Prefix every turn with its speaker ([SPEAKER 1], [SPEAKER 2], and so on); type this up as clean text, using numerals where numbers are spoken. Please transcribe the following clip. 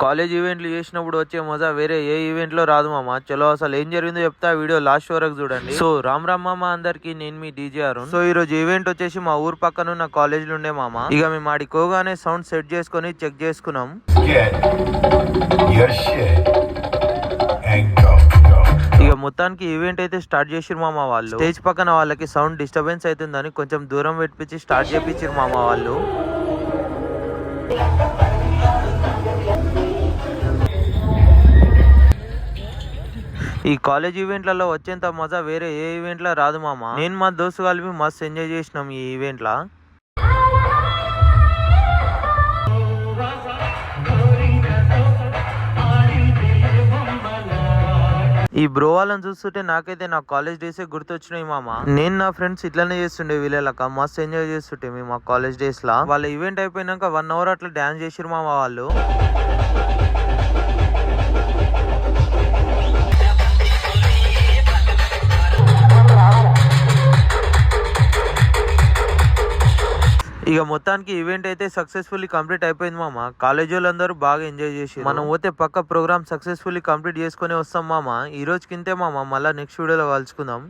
[SPEAKER 1] College ఈవెంట్లు చేసినప్పుడు వచ్చే మజా వేరే ఏ ఈవెంట్ లో రాదు మామ. చలో అసలు ఏం జరిగిందో చెప్తా, వీడియో లాస్ట్ వరకు చూడండి. సో రామ్ రామ్ మామ అందరికి, నేను మీ డీజే అరుణ్. సో ఈ రోజు ఈవెంట్ వచ్చేసి మా ఊరు పక్కన ఉన్న కాలేజ్ లో ఉండే మామ. ఇక మేము ఆడికి పోగానే సౌండ్ సెట్ చేసుకుని చెక్ చేసుకున్నాం. ఇక మొత్తానికి ఈవెంట్ అయితే స్టార్ట్ చేసిరు మామ వాళ్ళు. స్టేజ్ పక్కన వాళ్ళకి సౌండ్ డిస్టర్బెన్స్ అవుతుందని కొంచెం దూరం పెట్టించి స్టార్ట్ చేపించారు మామ వాళ్ళు. ఈ కాలేజ్ ఈవెంట్లలో వచ్చేంత మజా వేరే ఏ ఈవెంట్ లో రాదు మామ. నేను మా దోస్తు కలిపి మస్తు ఎంజాయ్ చేసినాం ఈ ఈవెంట్ లా. ఈ బ్రో వాళ్ళని చూస్తుంటే నాకైతే నా కాలేజ్ డేస్ గుర్తొచ్చినాయి మామ. నేను నా ఫ్రెండ్స్ ఇట్లానే చేస్తుండే వీళ్ళక మస్తు ఎంజాయ్ చేస్తుంటే మేము మా కాలేజ్ డేస్ లా. వాళ్ళ ఈవెంట్ అయిపోయినాక 1 hour అట్లా డాన్స్ చేసిరు మామ వాళ్ళు. ఇక మొత్తానికి ఈవెంట్ అయితే సక్సెస్ఫుల్లీ కంప్లీట్ అయిపోయింది మామ. కాలేజ్ వాళ్ళందరూ బాగా ఎంజాయ్ చేసి మనం పోతే పక్క ప్రోగ్రామ్ సక్సెస్ఫుల్లీ కంప్లీట్ చేసుకుని వస్తాం మామ. ఈ రోజుకి ఇంతే మామ, మళ్ళీ నెక్స్ట్ వీడియోలో కలుసుకుందాం.